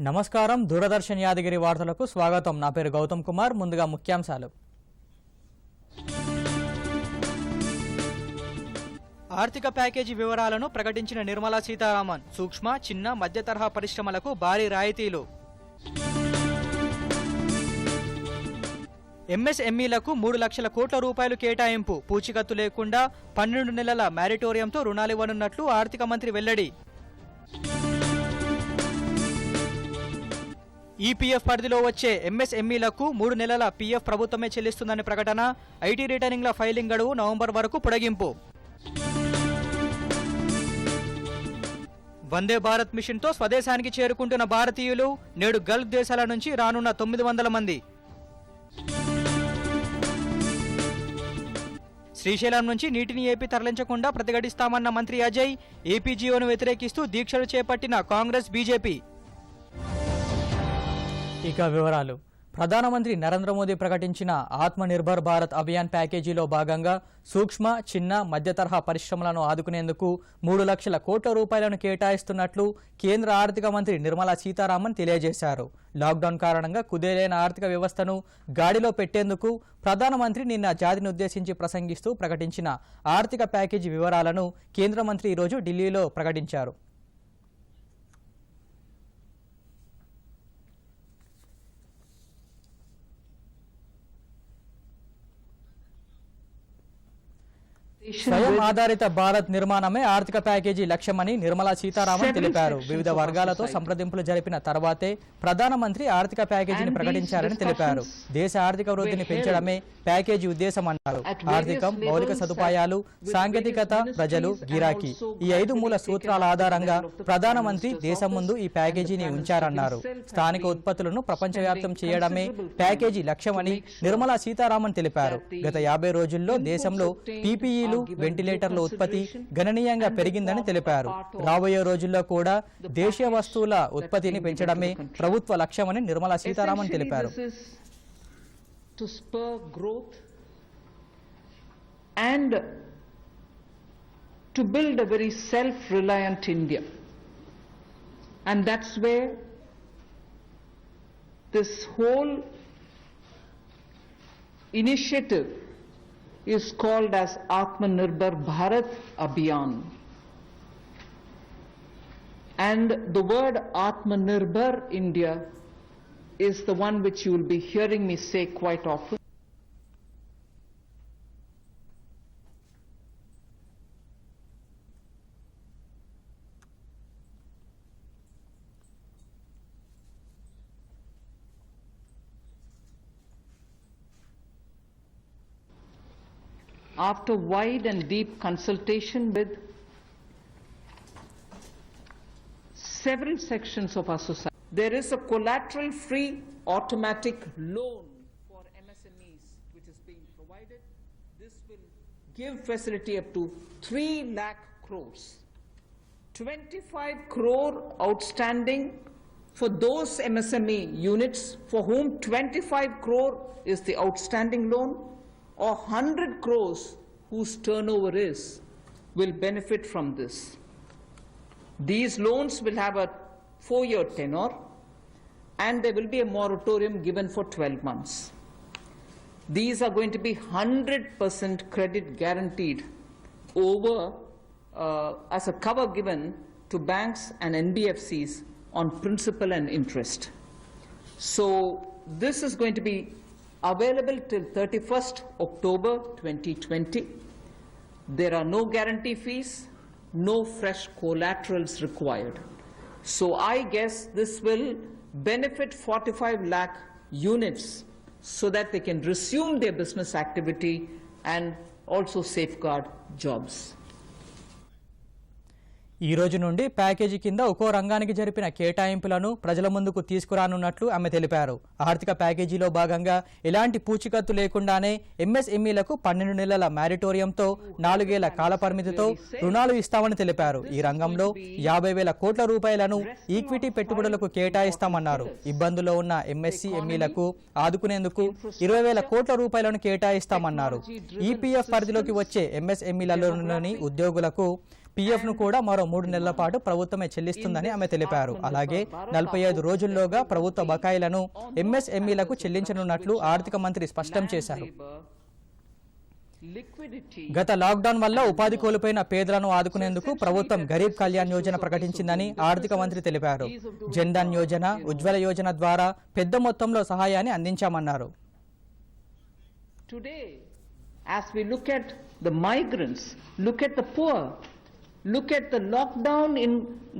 నమస్కారం దూరదర్శన్ యాదగిరి వార్తలకు స్వాగతం। నా పేరు గౌతమ్ కుమార్। ముందుగా ముఖ్యాంశాలు। ఆర్థిక ప్యాకేజీ వివరాలను ప్రకటించిన నిర్మలా సీతారామన్। సూక్ష్మ, చిన్న, మధ్య తరహా పరిశ్రమలకు భారీ రాయితీలు। ఎంఎస్ఎంఈలకు 3 లక్షల కోట్ల రూపాయలు కేటాయింపు। పూచికత్తు లేకుండా 12 నెలల మారిటోరియంతో రుణాలివ్వనున్నట్లు ఆర్థిక మంత్రి వెల్లడి। ఈపీఎఫ్ పరిధిలో వచ్చే ఎంఎస్ఎంఈలకు 3 నెలల పీఎఫ్ ప్రభుత్వమే చెల్లిస్తుందని ప్రకటన। ఐటీ రిటర్నింగ్ల ఫైలింగ్ గడువు నవంబర్ వరకు పొడిగింపు। వందే భారత్ మిషన్తో స్వదేశానికి చేరుకుంటున్న భారతీయులు। నేడు గల్ఫ్ దేశాల నుంచి రానున్న 900 మంది। శ్రీశైలం నుంచి నీటిని ఏపీ తరలించకుండా ప్రతిఘటిస్తామన్న మంత్రి అజయ్। ఏపీ జీవోను వ్యతిరేకిస్తూ దీక్షలు చేపట్టిన కాంగ్రెస్, బీజేపీ। ఇక వివరాలు। ప్రధానమంత్రి నరేంద్ర మోదీ ప్రకటించిన ఆత్మనిర్భర్ భారత్ అభియాన్ ప్యాకేజీలో భాగంగా సూక్ష్మ, చిన్న, మధ్య తరహా పరిశ్రమలను ఆదుకునేందుకు 3 లక్షల కోట్ల రూపాయలను కేటాయిస్తున్నట్లు కేంద్ర ఆర్థిక మంత్రి నిర్మలా సీతారామన్ తెలియజేశారు। లాక్డౌన్ కారణంగా కుదేలైన ఆర్థిక వ్యవస్థను గాడిలో పెట్టేందుకు ప్రధానమంత్రి నిన్న జాతిని ఉద్దేశించి ప్రసంగిస్తూ ప్రకటించిన ఆర్థిక ప్యాకేజీ వివరాలను కేంద్ర మంత్రి ఈరోజు ఢిల్లీలో ప్రకటించారు। స్వయం ఆధారిత భారత్ నిర్మాణమే ఆర్థిక ప్యాకేజీ లక్ష్యమని నిర్మలా సీతారామన్ తెలిపారు। వివిధ వర్గాలతో సంప్రదింపులు జరిపిన తర్వాతే ప్రధానమంత్రి ఆర్థిక ప్యాకేజీని ప్రకటించారని తెలిపారు। దేశ ఆర్థిక వృద్ధిని పెంచడమే ప్యాకేజీ ఉద్దేశమన్నారు। ఆర్థికం, మౌలిక సదుపాయాలు, సాంకేతికత, ప్రజలు, గిరాకీ ఈ 5 మూల సూత్రాల ఆధారంగా ప్రధానమంత్రి దేశం ముందు ఈ ప్యాకేజీని ఉంచారన్నారు। స్థానిక ఉత్పత్తులను ప్రపంచవ్యాప్తం చేయడమే ప్యాకేజీ లక్ష్యమని నిర్మలా సీతారామన్ తెలిపారు। గత 50 రోజుల్లో దేశంలో పీపీఈ వెంటిలేటర్ల ఉత్పత్తి గణనీయంగా పెరిగిందని తెలిపారు। రాబోయే రోజుల్లో కూడా దేశీయ వస్తువుల ఉత్పత్తిని పెంచడమే ప్రభుత్వ లక్ష్యమని నిర్మలా సీతారామన్ తెలిపారు। To spur growth and to build a very self-reliant India, and that's where this whole initiative is called as Atmanirbhar Bharat Abhiyan. And the word Atmanirbhar India is the one which you will be hearing me say quite often. After wide and deep consultation with several sections of our society, there is a collateral-free automatic loan for MSMEs which is being provided. This will give facility up to 3 lakh crores. 25 crore outstanding for those MSME units for whom 25 crore is the outstanding loan, or 100 crores whose turnover will benefit from this. These loans will have a 4-year tenure and there will be a moratorium given for 12 months. These are going to be 100% credit guaranteed over as a cover given to banks and NBFCs on principal and interest. So this is going to be available till 31st October 2020. There are no guarantee fees, no fresh collaterals required. So I guess this will benefit 45 lakh units so that they can resume their business activity and also safeguard jobs. ఈ రోజు నుండి package కింద ఒక్కో రంగానికి జరిపిన కేటాయింపులను ప్రజల ముందుకు తీసుకురానున్నట్లు ఆమె తెలిపారు। ఆర్థిక ప్యాకేజీలో భాగంగా ఎలాంటి పూచికత్తు లేకుండానే ఎంఎస్ఎంఈలకు 12 నెలల మారిటోరియంతో 4 ఏళ్ల కాల పరిమితితో రుణాలు ఇస్తామని తెలిపారు। ఈ రంగంలో 50,000 కోట్ల రూపాయలను ఈక్విటీ పెట్టుబడులకు కేటాయిస్తామన్నారు। ఇబ్బందుల్లో ఉన్న ఎంఎస్ఎంఈలకు ఆదుకునేందుకు 20,000 కోట్ల రూపాయలను కేటాయిస్తామన్నారు। ఈపీఎఫ్ పరిధిలోకి వచ్చే ఎంఎస్ఎంఈలలోని ఉద్యోగులకు పీఎఫ్ ను కూడా మరో 3 నెలల పాటు ప్రభుత్వమే చెల్లిస్తుందని ఆమె తెలిపారు. అలాగే 45 రోజుల్లోగా ప్రభుత్వ బకాయిలను ఎంఎస్ఎంఈలకు చెల్లించనున్నట్లు ఆర్థిక మంత్రి స్పష్టం చేశారు. గత లాక్డౌన్ వల్ల ఉపాధి కోల్పోయిన పేదలను ఆదుకునేందుకు ప్రభుత్వం గరీబ్ కళ్యాణ్ యోజన ప్రకటించిందని ఆర్థిక మంత్రి తెలిపారు. జన్ధన్ యోజన, ఉజ్వల యోజన ద్వారా పెద్ద మొత్తంలో సహాయాన్ని అందించామన్నారు. Today, as we look at the migrants, look at the poor, look at the lockdown in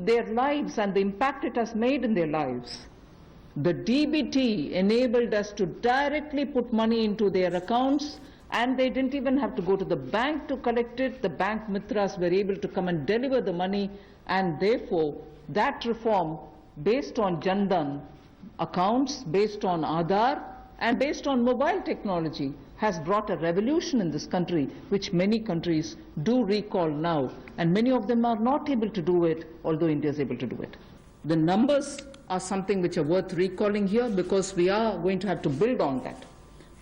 their lives and the impact it has made in their lives, the DBT enabled us to directly put money into their accounts, and they didn't even have to go to the bank to collect it. The bank mitras were able to come and deliver the money, and therefore that reform based on Jandan accounts, based on Aadhaar and based on mobile technology has brought a revolution in this country, which many countries do recall now, and many of them are not able to do it, although India is able to do it. The numbers are something which are worth recalling here because we are going to have to build on that.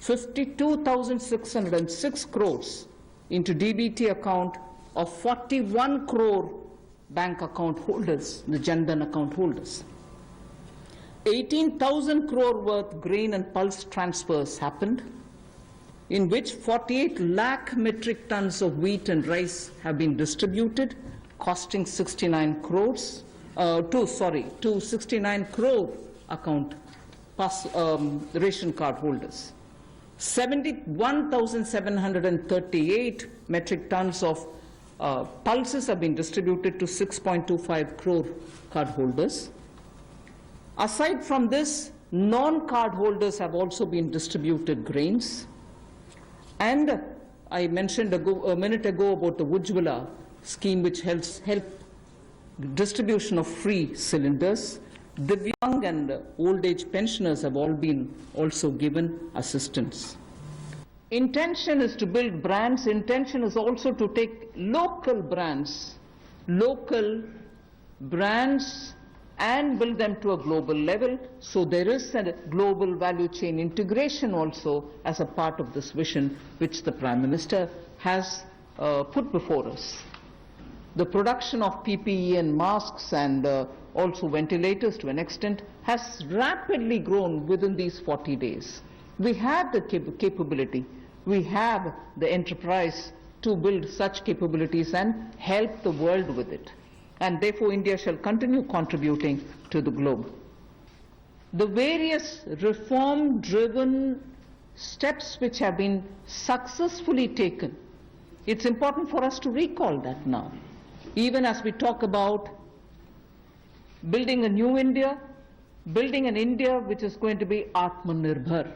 52,606 crores into DBT account of 41 crore bank account holders, the Jandan account holders. 18,000 crore worth grain and pulse transfers happened, in which 48 lakh metric tons of wheat and rice have been distributed, costing 69 crores, to 69 crore account ration card holders. 71,738 metric tons of pulses have been distributed to 6.25 crore card holders. Aside from this, non-card holders have also been distributed grains. And I mentioned a minute ago about the Ujjwala scheme, which help distribution of free cylinders. The young and old age pensioners have all been also given assistance. Intention is to build brands. Intention is also to take local brands and build them to a global level. So there is a global value chain integration also as a part of this vision which the Prime Minister has put before us. The production of PPE and masks and also ventilators to an extent has rapidly grown within these 40 days. We have the capability, we have the enterprise to build such capabilities and help the world with it. And therefore India shall continue contributing to the globe. The various reform-driven steps which have been successfully taken, it's important for us to recall that now. Even as we talk about building a new India, building an India which is going to be Atmanirbhar.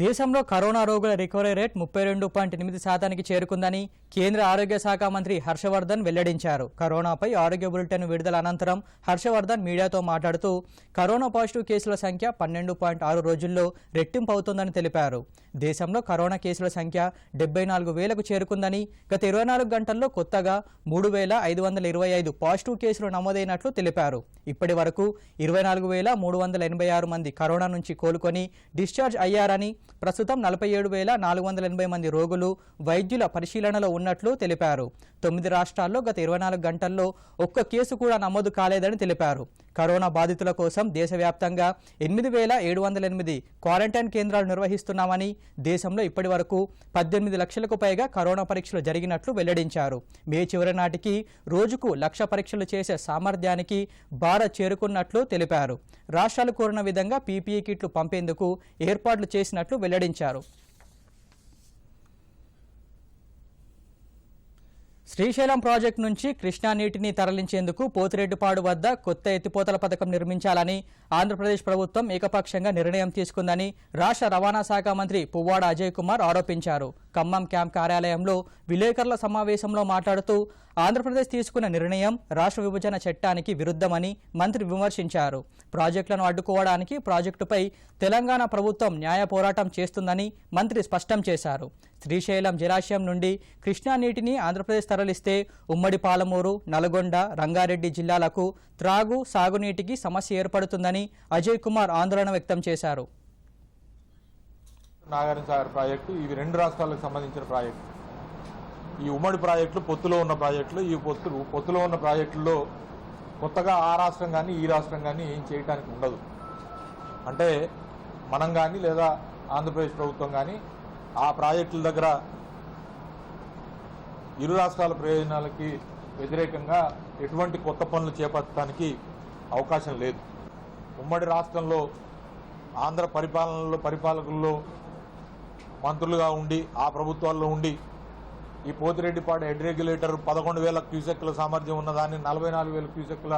దేశంలో corona రోగుల recovery rate 32.8% చేరుకుందని కేంద్ర ఆరోగ్య శాఖ మంత్రి హర్షవర్ధన్ వెల్లడించారు. కరోనాపై ఆరోగ్య బులెటిన్ విడుదల అనంతరం హర్షవర్ధన్ మీడియాతో మాట్లాడుతూ కరోనా పాజిటివ్ కేసుల సంఖ్య 12.6 రోజుల్లో రెట్టింపు అవుతోందని తెలిపారు. దేశంలో కరోనా కేసుల సంఖ్య 74,000కు చేరుకుందని, గత 24 గంటల్లో కొత్తగా 3,525 పాజిటివ్ కేసులు నమోదైనట్లు తెలిపారు. ఇప్పటి వరకు 24,386 మంది కరోనా నుంచి కోలుకొని డిశ్చార్జ్ అయ్యారని, ప్రస్తుతం 47,480 మంది రోగులు వైద్యుల పరిశీలనలో ఉన్నట్లు తెలిపారు. 9 రాష్ట్రాల్లో గత 24 గంటల్లో ఒక్క కేసు కూడా నమోదు కాలేదని తెలిపారు. కరోనా బాధితుల కోసం దేశవ్యాప్తంగా 8,708 క్వారంటైన్ కేంద్రాలు నిర్వహిస్తున్నామని, దేశంలో ఇప్పటి వరకు 18 లక్షలకు పైగా కరోనా పరీక్షలు జరిగినట్లు వెల్లడించారు. మే చివరి నాటికి రోజుకు 1,00,000 పరీక్షలు చేసే సామర్థ్యానికి భారత్ చేరుకున్నట్లు తెలిపారు. రాష్ట్రాలు కోరిన విధంగా పీపీఈ కిట్లు పంపేందుకు ఏర్పాట్లు చేసినట్లు వెల్లడించారు. శ్రీశైలం ప్రాజెక్టు నుంచి కృష్ణా నీటిని తరలించేందుకు పోతిరెడ్డిపాడు వద్ద కొత్త ఎత్తిపోతల పథకం నిర్మించాలని ఆంధ్రప్రదేశ్ ప్రభుత్వం ఏకపక్షంగా నిర్ణయం తీసుకుందని రాష్ట్ర రవాణా శాఖ మంత్రి పువ్వాడ అజయ్ కుమార్ ఆరోపించారు. ఖమ్మం క్యాంప్ కార్యాలయంలో విలేకరుల సమావేశంలో మాట్లాడుతూ ఆంధ్రప్రదేశ్ తీసుకున్న నిర్ణయం రాష్ట్ర విభజన చట్టానికి విరుద్ధమని మంత్రి విమర్శించారు. ప్రాజెక్టులను అడ్డుకోవడానికి ప్రాజెక్టుపై తెలంగాణ ప్రభుత్వం న్యాయ పోరాటం చేస్తుందని మంత్రి స్పష్టం చేశారు. శ్రీశైలం జలాశయం నుండి కృష్ణా నీటిని ఆంధ్రప్రదేశ్ తరలిస్తే ఉమ్మడి పాలమూరు, నల్గొండ, రంగారెడ్డి జిల్లాలకు త్రాగు, సాగునీటికి సమస్య ఏర్పడుతుందని అజయ్ కుమార్ ఆందోళన వ్యక్తం చేశారు. నాగార్జున సాగర్ ప్రాజెక్టు ఇవి 2 రాష్ట్రాలకు సంబంధించిన ప్రాజెక్టు. ఈ ఉమ్మడి ప్రాజెక్టులు పొత్తులో ఉన్న ప్రాజెక్టులు, ఈ పొత్తులో ఉన్న ప్రాజెక్టుల్లో కొత్తగా ఆ రాష్ట్రం కానీ ఈ రాష్ట్రం కానీ ఏం చేయడానికి ఉండదు. అంటే మనం కానీ లేదా ఆంధ్రప్రదేశ్ ప్రభుత్వం కానీ ఆ ప్రాజెక్టుల దగ్గర ఇరు రాష్ట్రాల ప్రయోజనాలకి వ్యతిరేకంగా ఎటువంటి కొత్త పనులు చేపట్టడానికి అవకాశం లేదు. ఉమ్మడి రాష్ట్రంలో ఆంధ్ర పరిపాలకుల్లో మంత్రులుగా ఉండి ఆ ప్రభుత్వాల్లో ఉండి ఈ పోతిరెడ్డిపాడు హెడ్ రెగ్యులేటర్ 11,000 క్యూసెక్ల సామర్థ్యం ఉన్నదాన్ని 44,000 క్యూసెక్ల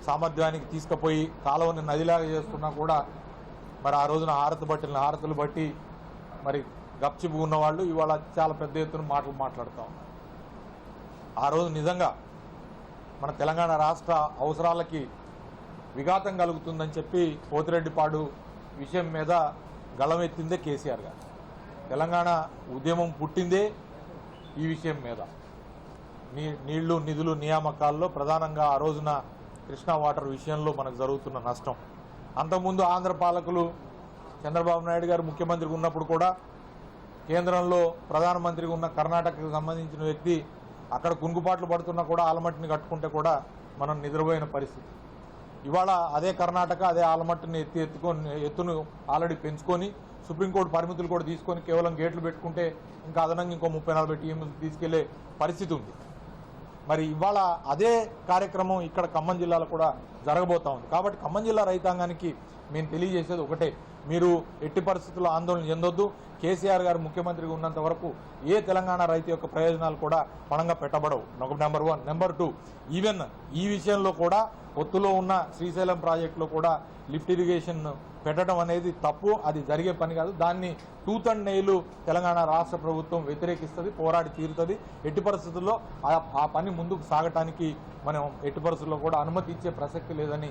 సామర్థ్యానికి తీసుకుపోయి కాలువని నదిలాగా చేస్తున్నా కూడా మరి ఆ రోజున హారతులు బట్టి మరి గప్చిపు ఉన్నవాళ్ళు ఇవాళ చాలా పెద్ద ఎత్తున మాట్లాడుతూ ఉన్నారు. ఆ రోజు నిజంగా మన తెలంగాణ రాష్ట్ర అవసరాలకి విఘాతం కలుగుతుందని చెప్పి పోతిరెడ్డిపాడు విషయం మీద గళమెత్తిందే కేసీఆర్ గారు. తెలంగాణ ఉద్యమం పుట్టిందే ఈ విషయం మీద. నీళ్లు నిధులు నియామకాల్లో ప్రధానంగా ఆ రోజున కృష్ణా వాటర్ విషయంలో మనకు జరుగుతున్న నష్టం. అంతకుముందు ఆంధ్ర పాలకులు చంద్రబాబు నాయుడు గారు ముఖ్యమంత్రిగా ఉన్నప్పుడు కూడా కేంద్రంలో ప్రధానమంత్రిగా ఉన్న కర్ణాటకకు సంబంధించిన వ్యక్తి అక్కడ కుంగుపాట్లు పడుతున్నా కూడా ఆలమట్టిని కట్టుకుంటే కూడా మనం నిద్రపోయిన పరిస్థితి. ఇవాళ అదే కర్ణాటక అదే ఆలమట్టిని ఎత్తును ఆల్రెడీ పెంచుకొని సుప్రీంకోర్టు పరిమితులు కూడా తీసుకొని కేవలం గేట్లు పెట్టుకుంటే ఇంకా అదనంగా ఇంకో 30-40 టీఎంలు తీసుకెళ్లే పరిస్థితి ఉంది. మరి ఇవాళ అదే కార్యక్రమం ఇక్కడ ఖమ్మం జిల్లాలో కూడా జరగబోతా ఉంది. కాబట్టి ఖమ్మం జిల్లా రైతాంగానికి మేము తెలియజేసేది ఒకటే, మీరు ఎట్టి పరిస్థితుల్లో ఆందోళన చెందొద్దు. కేసీఆర్ గారు ముఖ్యమంత్రిగా ఉన్నంత వరకు ఏ తెలంగాణ రైతు యొక్క ప్రయోజనాలు కూడా పణంగా పెట్టబడవు. నెంబర్ 1. నెంబర్ 2, ఈవెన్ ఈ విషయంలో కూడా పొత్తులో ఉన్న శ్రీశైలం ప్రాజెక్టులో కూడా లిఫ్ట్ ఇరిగేషన్ పెట్టడం అనేది తప్పు, అది జరిగే పని కాదు. దాన్ని టూత్ అండ్ నెయిల్ తెలంగాణ రాష్ట్ర ప్రభుత్వం వ్యతిరేకిస్తుంది, పోరాడి తీరుతుంది. ఎట్టి పరిస్థితుల్లో ఆ పని ముందుకు సాగటానికి మనం ఎట్టి పరిస్థితుల్లో కూడా అనుమతి ఇచ్చే ప్రసక్తి లేదని.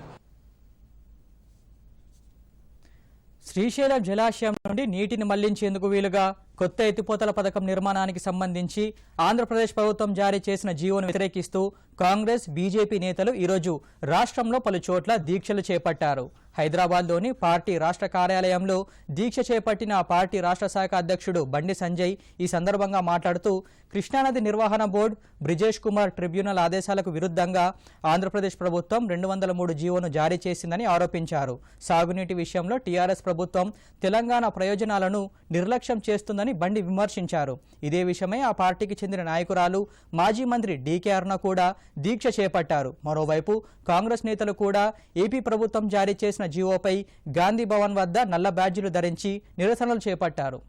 శ్రీశైలం జలాశయం నుండి నీటిని మళ్లించేందుకు వీలుగా కొత్త ఎత్తిపోతల పథకం నిర్మాణానికి సంబంధించి ఆంధ్రప్రదేశ్ ప్రభుత్వం జారీ చేసిన జీవోను వ్యతిరేకిస్తూ కాంగ్రెస్, బీజేపీ నేతలు ఈరోజు రాష్ట్రంలో పలు చోట్ల దీక్షలు చేపట్టారు. హైదరాబాద్లోని పార్టీ రాష్ట్ర కార్యాలయంలో దీక్ష చేపట్టిన ఆ పార్టీ రాష్ట్ర శాఖ అధ్యక్షుడు బండి సంజయ్ ఈ సందర్భంగా మాట్లాడుతూ కృష్ణానది నిర్వహణ బోర్డు బ్రిజేష్ కుమార్ ట్రిబ్యునల్ ఆదేశాలకు విరుద్ధంగా ఆంధ్రప్రదేశ్ ప్రభుత్వం 203 జీవోను జారీ చేసిందని ఆరోపించారు. సాగునీటి విషయంలో టీఆర్ఎస్ ప్రభుత్వం తెలంగాణ ప్రయోజనాలను నిర్లక్ష్యం చేస్తుందని బండి విమర్శించారు. ఇదే విషయమై ఆ పార్టీకి చెందిన నాయకురాలు మాజీ మంత్రి డీకే అరుణ కూడా దీక్ష చేపట్టారు. మరోవైపు కాంగ్రెస్ నేతలు కూడా ఏపీ ప్రభుత్వం జారీ చేసిన జీవోపై గాంధీ భవన్ వద్ద నల్ల బ్యాడ్జీలు ధరించి నిరసనలు చేపట్టారు.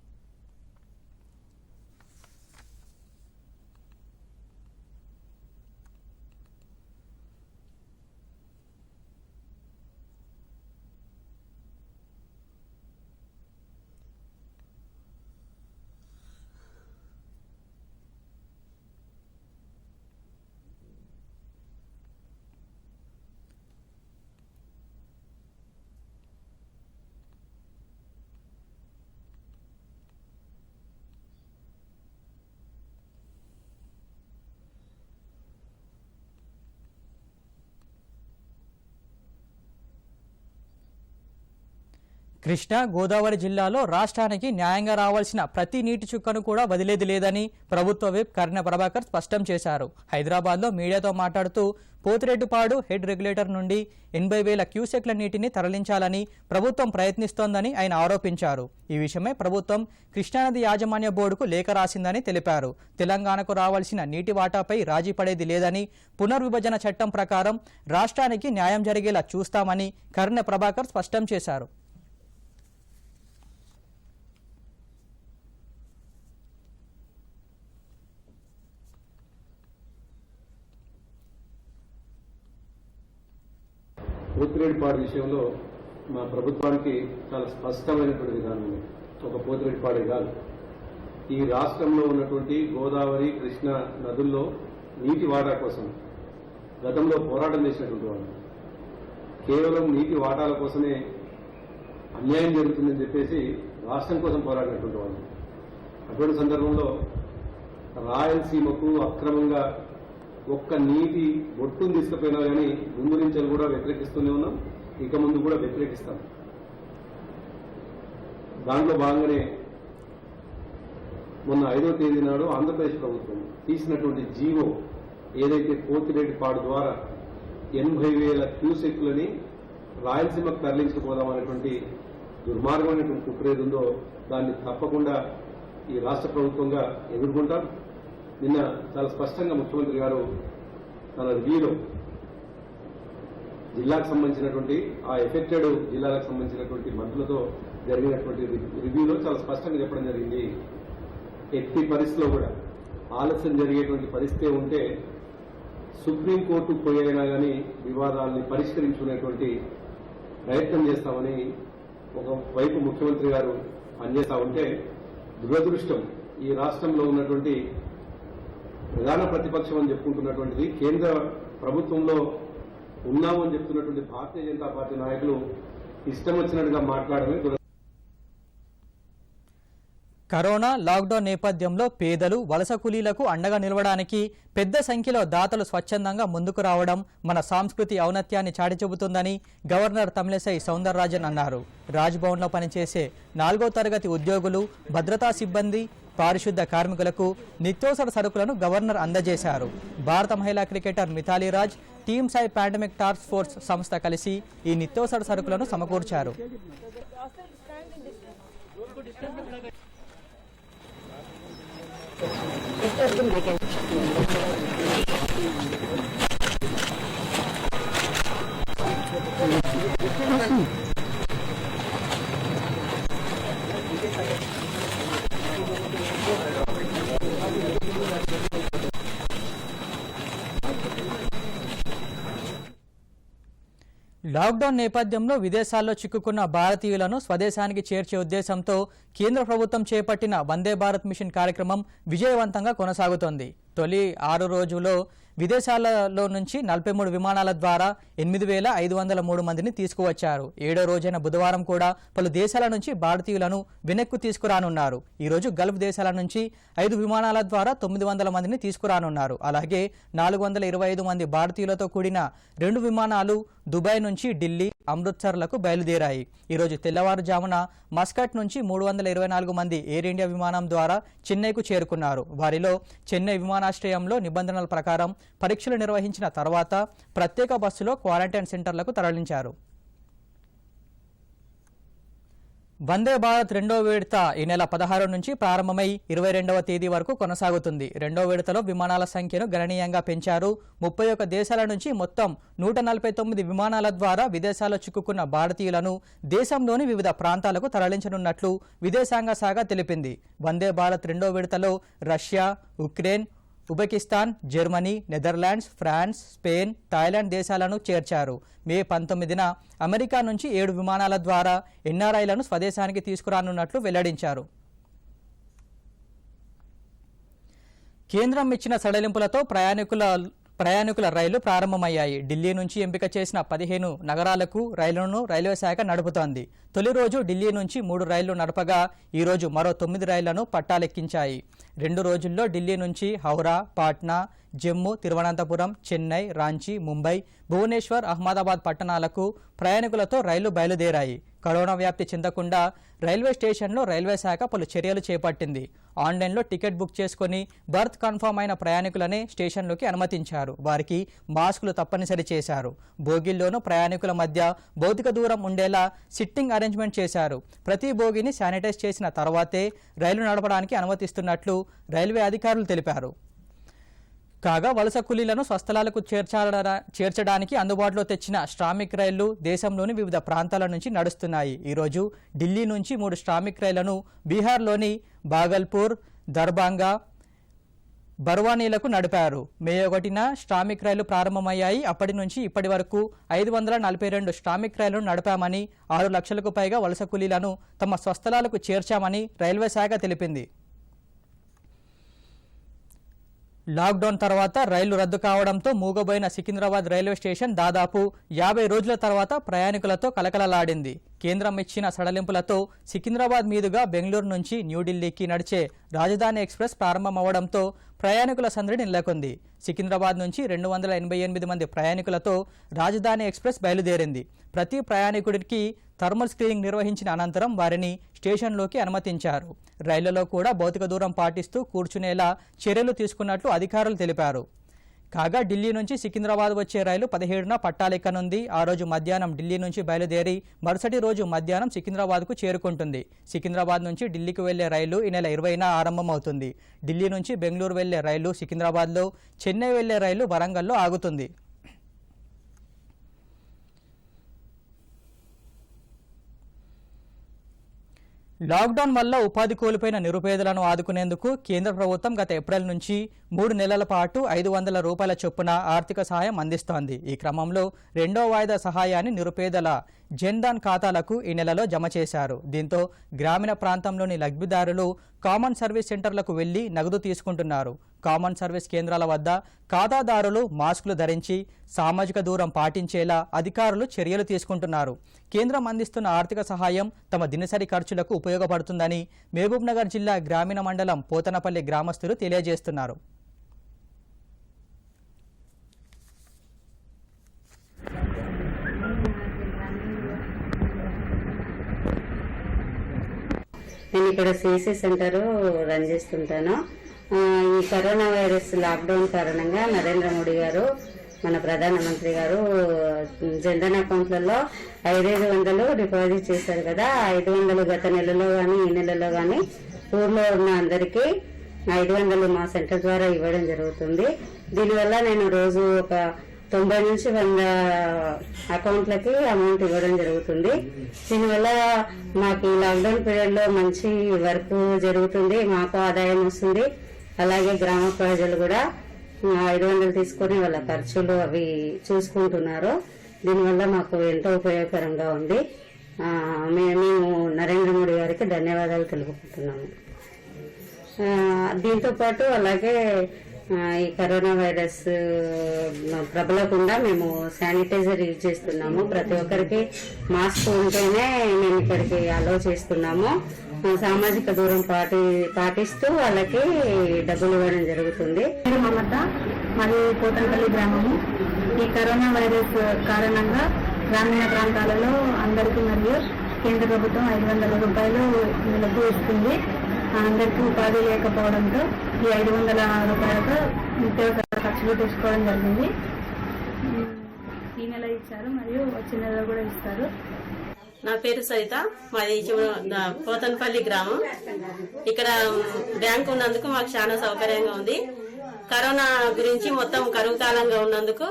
కృష్ణా, గోదావరి జిల్లాలో రాష్ట్రానికి న్యాయంగా రావాల్సిన ప్రతి నీటి చుక్కను కూడా వదిలేది లేదని ప్రభుత్వ విప్ కర్నె ప్రభాకర్ స్పష్టం చేశారు. హైదరాబాద్లో మీడియాతో మాట్లాడుతూ పోతిరెడ్డిపాడు హెడ్ రెగ్యులేటర్ నుండి 80,000 క్యూసెక్ల నీటిని తరలించాలని ప్రభుత్వం ప్రయత్నిస్తోందని ఆయన ఆరోపించారు. ఈ విషయమై ప్రభుత్వం కృష్ణానది యాజమాన్య బోర్డుకు లేఖ రాసిందని తెలిపారు. తెలంగాణకు రావాల్సిన నీటి వాటాపై రాజీ పడేది లేదని, పునర్విభజన చట్టం ప్రకారం రాష్ట్రానికి న్యాయం జరిగేలా చూస్తామని కర్నె ప్రభాకర్ స్పష్టం చేశారు. పోతిరెడ్డిపాడు విషయంలో మా ప్రభుత్వానికి చాలా స్పష్టమైనటువంటి విధానం ఉంది. ఒక పోతిరెడ్డిపాడే కాదు, ఈ రాష్ట్రంలో ఉన్నటువంటి గోదావరి, కృష్ణా నదుల్లో నీటి వాటా కోసం గతంలో పోరాటం చేసినటువంటి వాళ్ళు, కేవలం నీటి వాటాల కోసమే అన్యాయం జరుగుతుందని చెప్పేసి రాష్ట్రం కోసం పోరాడినటువంటి వాళ్ళు. అటువంటి సందర్భంలో రాయలసీమకు అక్రమంగా ఒక్క నీటి బొట్టును తీసుకుపోయినా కానీ ముందు నుంచి కూడా వ్యతిరేకిస్తూనే ఉన్నాం, ఇక ముందు కూడా వ్యతిరేకిస్తాం. దాంట్లో భాగంగానే మొన్న 5వ తేదీ నాడు ఆంధ్రప్రదేశ్ ప్రభుత్వం తీసినటువంటి జీవో ఏదైతే పోతిరెడ్డిపాడు ద్వారా 80,000 క్యూసెక్లని రాయలసీమకు తరలించుకుపోదామనేటువంటి దుర్మార్గమైనటువంటి కుట్రేది ఉందో దాన్ని తప్పకుండా ఈ రాష్ట్ర ప్రభుత్వంగా ఎదుర్కొంటాం. నిన్న చాలా స్పష్టంగా ముఖ్యమంత్రి గారు తన రివ్యూలో జిల్లాకు సంబంధించినటువంటి ఆ ఎఫెక్టెడ్ జిల్లాలకు సంబంధించినటువంటి మంత్రులతో జరిగినటువంటి రివ్యూలో చాలా స్పష్టంగా చెప్పడం జరిగింది. ఎట్టి పరిస్థితిలో కూడా ఆలస్యం జరిగేటువంటి పరిస్థితి ఉంటే సుప్రీంకోర్టు పోయినా కానీ వివాదాన్ని పరిష్కరించుకునేటువంటి ప్రయత్నం చేస్తామని ఒకవైపు ముఖ్యమంత్రి గారు పనిచేస్తా ఉంటే, దురదృష్టం ఈ రాష్ట్రంలో ఉన్నటువంటి ప్రధాన ప్రతిపక్షం అని చెప్పుకుంటున్నటువంటిది కేంద్ర ప్రభుత్వంలో ఉన్నాము అని చెప్తున్నటువంటి భారతీయ జనతా పార్టీ నాయకులు ఇష్టం వచ్చినట్టుగా మాట్లాడమే. కరోనా లాక్డౌన్ నేపథ్యంలో పేదలు వలస కూలీలకు అండగా నిలవడానికి పెద్ద సంఖ్యలో దాతలు స్వచ్ఛందంగా ముందుకు రావడం మన సంస్కృతి ఔన్నత్యాన్ని చాటి చెబుతుందని గవర్నర్ తమిళిసై సౌందరరాజన్ అన్నారు. రాజ్భవన్లో పనిచేసే 4వ తరగతి ఉద్యోగులు, భద్రతా సిబ్బంది, పారిశుద్ధ కార్మికులకు నిత్యావసర సరుకులను గవర్నర్ అందజేశారు. భారత మహిళా cricketer Mithali Raj, team Sai pandemic task force సంస్థ కలిసి ఈ నిత్యావసర సరుకులను సమకూర్చారు. లాక్డౌన్ నేపథ్యంలో విదేశాల్లో చిక్కుకున్న భారతీయులను స్వదేశానికి చేర్చే ఉద్దేశంతో కేంద్ర ప్రభుత్వం చేపట్టిన వందే భారత్ మిషన్ కార్యక్రమం విజయవంతంగా కొనసాగుతోంది. తొలి 6 రోజుల్లో విదేశాలలో నుంచి 43 విమానాల ద్వారా 8,503 మందిని తీసుకువచ్చారు. 7వ రోజైన బుధవారం కూడా పలు దేశాల నుంచి భారతీయులను వెనక్కు తీసుకురానున్నారు. ఈరోజు గల్ఫ్ దేశాల నుంచి 5 విమానాల ద్వారా 900 మందిని తీసుకురానున్నారు. అలాగే 425 మంది భారతీయులతో కూడిన 2 విమానాలు దుబాయ్ నుంచి ఢిల్లీ, అమృత్సర్లకు బయలుదేరాయి. ఈరోజు తెల్లవారుజామున మస్కట్ నుంచి 324 మంది ఎయిర్ ఇండియా విమానం ద్వారా చెన్నైకు చేరుకున్నారు. వారిలో చెన్నై విమానాశ్రయంలో నిబంధనల ప్రకారం పరీక్షలు నిర్వహించిన తర్వాత ప్రత్యేక బస్సులో క్వారంటైన్ సెంటర్లకు తరలించారు. వందే భారత్ 2వ విడత ఈ నెల 16 నుంచి ప్రారంభమై 22వ తేదీ వరకు కొనసాగుతుంది. 2వ విడతలో విమానాల సంఖ్యను గణనీయంగా పెంచారు. 31 దేశాల నుంచి మొత్తం 149 విమానాల ద్వారా విదేశాల్లో చిక్కుకున్న భారతీయులను దేశంలోని వివిధ ప్రాంతాలకు తరలించనున్నట్లు విదేశాంగ శాఖ తెలిపింది. వందే భారత్ 2వ విడతలో Russia, Ukraine, Uzbekistan, Germany, Netherlands, France, Spain, Thailand దేశాలను చేర్చారు. మే 19న అమెరికా నుంచి 7 విమానాల ద్వారా ఎన్ఆర్ఐలను స్వదేశానికి తీసుకురానున్నట్లు వెల్లడించారు. కేంద్రం ఇచ్చిన సడలింపులతో ప్రయాణికుల రైళ్లు ప్రారంభమయ్యాయి. ఢిల్లీ నుంచి ఎంపిక చేసిన 15 నగరాలకు రైళ్లను రైల్వే శాఖ నడుపుతోంది. తొలి రోజు ఢిల్లీ నుంచి 3 రైళ్లు నడపగా ఈరోజు మరో 9 రైళ్లను పట్టాలెక్కించాయి. 2 రోజుల్లో ఢిల్లీ నుంచి హౌరా, పాట్నా, జమ్మూ, తిరువనంతపురం, చెన్నై, రాంచీ, ముంబై, భువనేశ్వర్, అహ్మదాబాద్ పట్టణాలకు ప్రయాణికులతో రైళ్లు బయలుదేరాయి. కరోనా వ్యాప్తి చెందకుండా రైల్వే స్టేషన్లో రైల్వే శాఖ పలు చర్యలు చేపట్టింది. ఆన్లైన్లో టికెట్ బుక్ చేసుకుని బర్త్ కన్ఫర్మ్ అయిన ప్రయాణికులనే స్టేషన్లోకి అనుమతించారు. వారికి మాస్కులు తప్పనిసరి చేశారు. బోగీల్లోనూ ప్రయాణికుల మధ్య భౌతిక దూరం ఉండేలా సిట్టింగ్ అరేంజ్మెంట్ చేశారు. ప్రతి బోగీని శానిటైజ్ చేసిన తర్వాతే రైలు నడపడానికి అనుమతిస్తున్నట్లు రైల్వే అధికారులు తెలిపారు. కాగా వలస కూలీలను స్వస్థలాలకు చేర్చడానికి అందుబాటులో తెచ్చిన శ్రామిక్ రైళ్లు దేశంలోని వివిధ ప్రాంతాల నుంచి నడుస్తున్నాయి. ఈరోజు ఢిల్లీ నుంచి 3 శ్రామిక్ రైళ్లను బీహార్లోని బాగల్పూర్, దర్భంగా, బర్వానీలకు నడిపారు. మే 1న శ్రామిక్ రైళ్లు ప్రారంభమయ్యాయి. అప్పటి నుంచి ఇప్పటి వరకు 542 శ్రామిక్ రైళ్లను నడిపామని, 6 లక్షలకు పైగా వలస కూలీలను తమ స్వస్థలాలకు చేర్చామని రైల్వే శాఖ తెలిపింది. లాక్డౌన్ తర్వాత రైళ్లు రద్దు కావడంతో మూగబోయిన సికింద్రాబాద్ రైల్వే స్టేషన్ దాదాపు 50 రోజుల తర్వాత ప్రయాణికులతో కలకలలాడింది. కేంద్రం ఇచ్చిన సడలింపులతో సికింద్రాబాద్ మీదుగా బెంగళూరు నుంచి న్యూఢిల్లీకి నడిచే రాజధాని ఎక్స్ప్రెస్ ప్రారంభమవడంతో ప్రయాణికుల సందడి నెలకొంది. సికింద్రాబాద్ నుంచి 288 మంది ప్రయాణికులతో రాజధాని ఎక్స్ప్రెస్ బయలుదేరింది. ప్రతి ప్రయాణికుడికి థర్మల్ స్క్రీనింగ్ నిర్వహించిన అనంతరం వారిని స్టేషన్లోకి అనుమతించారు. రైళ్లలో కూడా భౌతిక దూరం పాటిస్తూ కూర్చునేలా చర్యలు తీసుకున్నట్లు అధికారులు తెలిపారు. కాగా ఢిల్లీ నుంచి సికింద్రాబాద్ వచ్చే రైలు 17న పట్టాలెక్కనుంది. ఆ రోజు మధ్యాహ్నం ఢిల్లీ నుంచి బయలుదేరి మరుసటి రోజు మధ్యాహ్నం సికింద్రాబాద్కు చేరుకుంటుంది. సికింద్రాబాద్ నుంచి ఢిల్లీకి వెళ్లే రైలు ఈ నెల 20న ఆరంభమవుతుంది. ఢిల్లీ నుంచి బెంగళూరు వెళ్లే రైలు సికింద్రాబాద్లో, చెన్నై వెళ్లే రైలు వరంగల్లో ఆగుతుంది. లాక్డౌన్ వల్ల ఉపాధి కోల్పోయిన నిరుపేదలను ఆదుకునేందుకు కేంద్ర ప్రభుత్వం గత ఏప్రిల్ నుంచి 3 నెలల పాటు 500 రూపాయల చొప్పున ఆర్థిక సహాయం అందిస్తోంది. ఈ క్రమంలో 2వ వాయిదా సహాయాన్ని నిరుపేదల జన్ధన్ ఖాతాలకు ఈ నెలలో జమ చేశారు. దీంతో గ్రామీణ ప్రాంతంలోని లబ్ధిదారులు కామన్ సర్వీస్ సెంటర్లకు వెళ్లి నగదు తీసుకుంటున్నారు. కామన్ సర్వీస్ కేంద్రాల వద్ద ఖాతాదారులు మాస్కులు ధరించి సామాజిక దూరం పాటించేలా అధికారులు చర్యలు తీసుకుంటున్నారు. కేంద్రం అందిస్తున్న ఆర్థిక సహాయం తమ దినసరి ఖర్చులకు ఉపయోగపడుతుందని మహబూబ్నగర్ జిల్లా గ్రామీణ మండలం పోతనపల్లి గ్రామస్తులు తెలియజేస్తున్నారు. నేను ఇక్కడ సిసి సెంటర్ రన్ చేస్తుంటాను. ఈ కరోనా వైరస్ లాక్డౌన్ కారణంగా నరేంద్ర మోడీ గారు, మన ప్రధానమంత్రి గారు జన్ధన్ అకౌంట్లలో 500 డిపాజిట్ చేశారు కదా. 500 గత నెలలో కానీ ఈ నెలలో కానీ ఊర్లో ఉన్న అందరికీ 500 మా సెంటర్ ద్వారా ఇవ్వడం జరుగుతుంది. దీనివల్ల నేను రోజు ఒక 90 నుంచి 100 అకౌంట్లకి అమౌంట్ ఇవ్వడం జరుగుతుంది. దీనివల్ల మాకు ఈ లాక్డౌన్ పీరియడ్ లో మంచి వర్క్ జరుగుతుంది, మాకు ఆదాయం వస్తుంది. అలాగే గ్రామ ప్రజలు కూడా 500 తీసుకొని వాళ్ళ ఖర్చులు అవి చూసుకుంటున్నారు. దీనివల్ల మాకు ఎంతో ఉపయోగకరంగా ఉంది. మేము నరేంద్ర మోడీ గారికి ధన్యవాదాలు తెలుపుకుంటున్నాము. దీంతో పాటు అలాగే ఈ కరోనా వైరస్ ప్రబలకుండా మేము శానిటైజర్ యూజ్ చేస్తున్నాము. ప్రతి ఒక్కరికి మాస్క్ ఉంటేనే మేము ఇక్కడికి అలో చేస్తున్నాము. సామాజిక దూరం పాటిస్తూ వాళ్ళకి డబ్బులు ఇవ్వడం జరుగుతుంది. మమత, మాది పోతనపల్లి గ్రామము. ఈ కరోనా వైరస్ కారణంగా గ్రామీణ ప్రాంతాలలో అందరికీ మరియు కేంద్ర ప్రభుత్వం 500 రూపాయలు నెలకు ఇస్తుంది. అందరికీ ఉపాధి లేకపోవడంతో ఈ 500 రూపాయలతో నిత్యావసర ఖర్చులు తెచ్చుకోవడం జరిగింది. ఈ నెల ఇచ్చారు మరియు వచ్చే నెలలో కూడా ఇస్తారు. నా పేరు సరిత, మాది పోతనపల్లి గ్రామం. ఇక్కడ బ్యాంకు ఉన్నందుకు మాకు చాలా సౌకర్యంగా ఉంది. కరోనా గురించి మొత్తం కరువు కాలంగా ఉన్నందుకు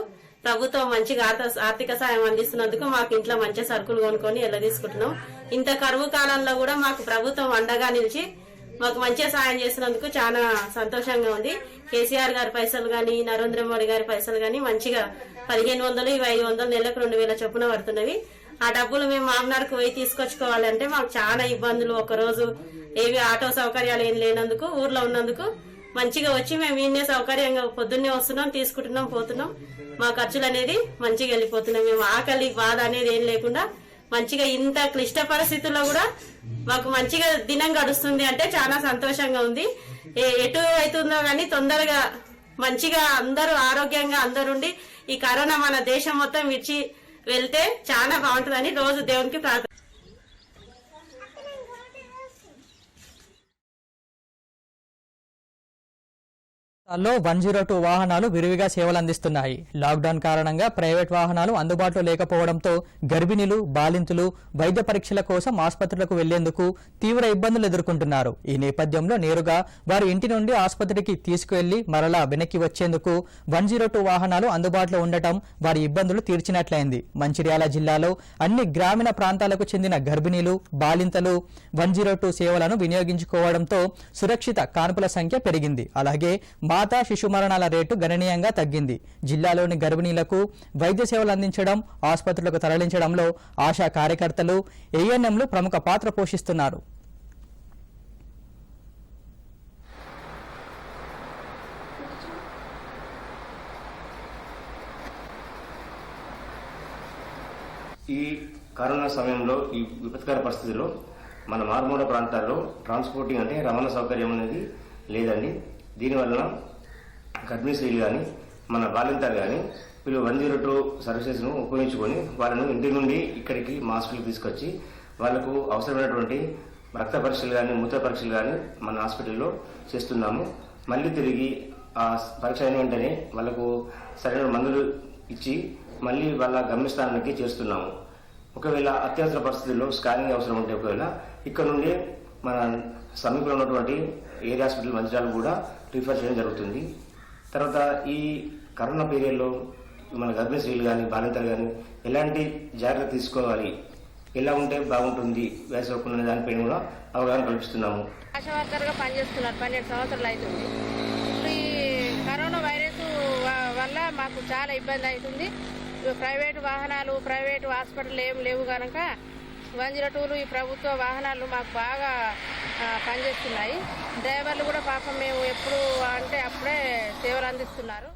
ప్రభుత్వం మంచిగా ఆర్థిక సాయం అందిస్తున్నందుకు మాకు ఇంట్లో మంచి సరుకులు కొనుక్కొని ఎలా తీసుకుంటున్నాం. ఇంత కరువు కాలంలో కూడా మాకు ప్రభుత్వం అండగా నిలిచి మాకు మంచిగా సాయం చేసినందుకు చాలా సంతోషంగా ఉంది. కేసీఆర్ గారి పైసలు గాని, నరేంద్ర మోడీ గారి పైసలు గాని మంచిగా 1500 ఇవి 500 నెలకు 2000 చొప్పున పడుతున్నవి. ఆ డబ్బులు మేము మామనార్కు పోయి తీసుకొచ్చుకోవాలంటే మాకు చాలా ఇబ్బందులు. ఒకరోజు ఏవి ఆటో సౌకర్యాలు ఏం లేనందుకు ఊర్లో ఉన్నందుకు మంచిగా వచ్చి మేము ఈయనే సౌకర్యంగా పొద్దున్నే వస్తున్నాం, తీసుకుంటున్నాం, పోతున్నాం. మా ఖర్చులు అనేది మంచిగా వెళ్ళిపోతున్నాం. మేము ఆకలి బాధ అనేది ఏం లేకుండా మంచిగా ఇంత క్లిష్ట పరిస్థితుల్లో కూడా మాకు మంచిగా దినం గడుస్తుంది అంటే చాలా సంతోషంగా ఉంది. ఎటు అవుతుందో కానీ తొందరగా మంచిగా అందరూ ఆరోగ్యంగా అందరుండి ఈ కరోనా మన దేశం మొత్తం విడిచి వెళ్తే చాలా బాగుంటుందని రోజు దేవునికి ప్రార్థన. 102 వాహనాలు విరివిగా సేవలు అందిస్తున్నాయి. లాక్డౌన్ కారణంగా ప్రైవేట్ వాహనాలు అందుబాటులో లేకపోవడంతో గర్భిణీలు, బాలింతులు వైద్య పరీక్షల కోసం ఆసుపత్రులకు వెళ్లేందుకు తీవ్ర ఇబ్బందులు ఎదుర్కొంటున్నారు. ఈ నేపథ్యంలో నేరుగా వారి ఇంటి నుండి ఆసుపత్రికి తీసుకువెళ్లి మరలా వెనక్కి వచ్చేందుకు 102 వాహనాలు అందుబాటులో ఉండటం వారి ఇబ్బందులు తీర్చినట్లయింది. మంచిర్యాల జిల్లాలో అన్ని గ్రామీణ ప్రాంతాలకు చెందిన గర్భిణీలు, బాలింతలు 102 సేవలను వినియోగించుకోవడంతో సురక్షిత కాన్పుల సంఖ్య పెరిగింది. అలాగే మాతా శిశు మరణాల రేటు గణనీయంగా తగ్గింది. జిల్లాలోని గర్భిణీలకు వైద్య సేవలు అందించడం, ఆసుపత్రులకు తరలించడంలో ఆశా కార్యకర్తలు, ఏఎన్ఎంలు ప్రముఖ పాత్ర పోషిస్తున్నారు. ఈ కరోనా సమయంలో, ఈ విపత్కర పరిస్థితుల్లో మన మారుమూల ప్రాంతాల్లో ట్రాన్స్పోర్టింగ్ అంటే రవాణా సౌకర్యం అనేది లేదండి. దీనివల్ల గర్భిణీ స్త్రీలు కానీ, మన బాలింతలు కానీ వీళ్ళు 102 సర్వీసెస్ను ఉపయోగించుకొని వాళ్ళను ఇంటి నుండి ఇక్కడికి మాస్కులు తీసుకొచ్చి వాళ్ళకు అవసరమైనటువంటి రక్త పరీక్షలు కానీ మూత్ర పరీక్షలు కానీ మన హాస్పిటల్లో చేస్తున్నాము. మళ్ళీ తిరిగి ఆ పరీక్ష అయిన వెంటనే వాళ్ళకు సరైన మందులు ఇచ్చి మళ్ళీ వాళ్ళ గమ్యస్థానానికి చేస్తున్నాము. ఒకవేళ అత్యవసర పరిస్థితుల్లో స్కానింగ్ అవసరం ఉంటే ఒకవేళ ఇక్కడ నుండి మన సమీపంలో ఉన్నటువంటి ఏరియా హాస్పిటల్ మంచిర్యాల కూడా రిఫర్ చేయడం జరుగుతుంది. తర్వాత ఈ కరోనా పీరియడ్లో మన గర్భిణీ స్త్రీలు కానీ బాలింతలు కానీ ఎలాంటి జాగ్రత్త తీసుకోవాలి, ఎలా ఉంటే బాగుంటుంది వ్యాధి సోకకుండా దానిపైన కూడా అవగాహన కల్పిస్తున్నాము. ఆశా వర్కర్గా పనిచేస్తున్నారు, 12 సంవత్సరాలు అవుతుంది. ఇప్పుడు ఈ కరోనా వైరస్ వల్ల మాకు చాలా ఇబ్బంది అవుతుంది. ప్రైవేటు వాహనాలు, ప్రైవేటు హాస్పిటల్ ఏం లేవు కనుక 102 ఈ ప్రభుత్వ వాహనాలు మాకు బాగా పనిచేస్తున్నాయి. డ్రైవర్లు కూడా పాపం మేము ఎప్పుడు అంటే అప్పుడే సేవలు అందిస్తున్నారు.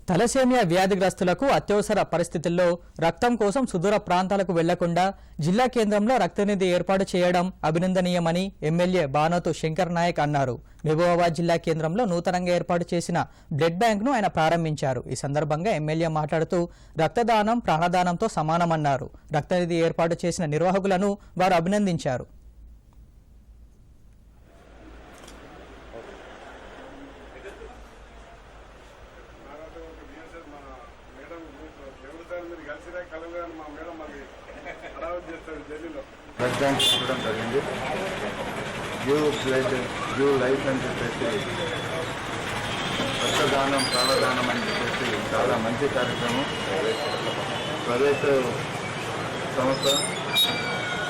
తలసేమియా వ్యాధిగ్రస్తులకు అత్యవసర పరిస్థితుల్లో రక్తం కోసం సుదూర ప్రాంతాలకు వెళ్లకుండా జిల్లా కేంద్రంలో రక్తనిధి ఏర్పాటు చేయడం అభినందనీయమని ఎమ్మెల్యే బానోతు శంకర్ నాయక్ అన్నారు. మహబూబాబాద్ జిల్లా కేంద్రంలో నూతనంగా ఏర్పాటు చేసిన బ్లడ్ బ్యాంక్ను ఆయన ప్రారంభించారు. ఈ సందర్భంగా ఎమ్మెల్యే మాట్లాడుతూ రక్తదానం ప్రాణదానంతో సమానమన్నారు. రక్తనిధి ఏర్పాటు చేసిన నిర్వాహకులను వారు అభినందించారు. బ్లడ్ బ్యాంక్ పెట్టడం జరిగింది. గివ్ బ్లడ్ గివ్ లైఫ్ అని చెప్పేసి రక్తదానం ప్రాణదానం అని చెప్పేసి చాలా మంచి కార్యక్రమం. ప్రైవేట్ సంస్థ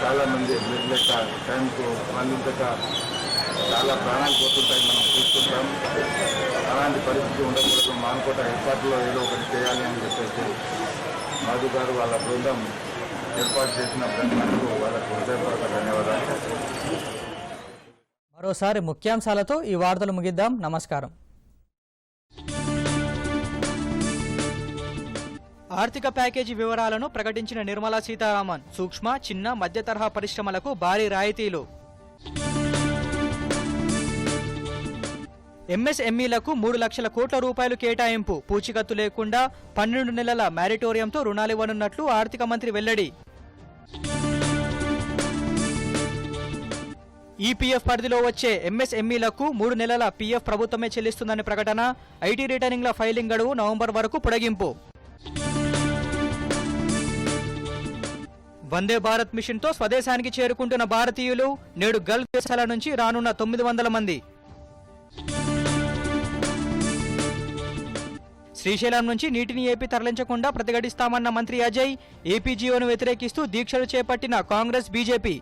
చాలామంది బ్లడ్ లెక్క టైంకు స్పందించక చాలా ప్రాణాలు పోతుంటాయి, మనం చూస్తుంటాం. అలాంటి పరిస్థితి ఉండకూడదు, మానుకోట ఏర్పాట్లో ఏదో ఒకటి చేయాలి అని చెప్పేసి మధు గారు వాళ్ళ బృందం ఏర్పాటు చేసిన బ్యాంకు వాళ్ళకు హృదయపూర్వక ధన్యవాదాలు. మరోసారి ముఖ్యాంశాలతో ఈ వార్తలు ముగిద్దాం. నమస్కారం. ఆర్థిక ప్యాకేజీ వివరాలను ప్రకటించిన నిర్మలా సీతారామన్. సూక్ష్మ, చిన్న, మధ్య తరహా పరిశ్రమలకు భారీ రాయితీలు. ఎంఎస్ఎంఈలకు 3 లక్షల కోట్ల రూపాయలు కేటాయింపు. పూచికత్తు లేకుండా 12 నెలల మ్యారిటోరియంతో రుణాలివ్వనున్నట్లు ఆర్థిక మంత్రి వెల్లడి. ఈపీఎఫ్ పరిధిలో వచ్చే ఎంఎస్ఎంఈలకు 3 నెలల పీఎఫ్ ప్రభుత్వమే చెల్లిస్తుందని ప్రకటన. ఐటీ రిటర్నింగ్ల ఫైలింగ్ గడువు నవంబర్ వరకు పొడిగింపు. వందే భారత్ మిషన్తో స్వదేశానికి చేరుకుంటున్న భారతీయులు. నేడు గల్ఫ్ దేశాల నుంచి రానున్న 900 మంది. శ్రీశైలం నుంచి నీటిని ఏపీ తరలించకుండా ప్రతిఘటిస్తామన్న మంత్రి అజయ్. ఏపీ జీవోను వ్యతిరేకిస్తూ దీక్షలు చేపట్టిన కాంగ్రెస్, బీజేపీ.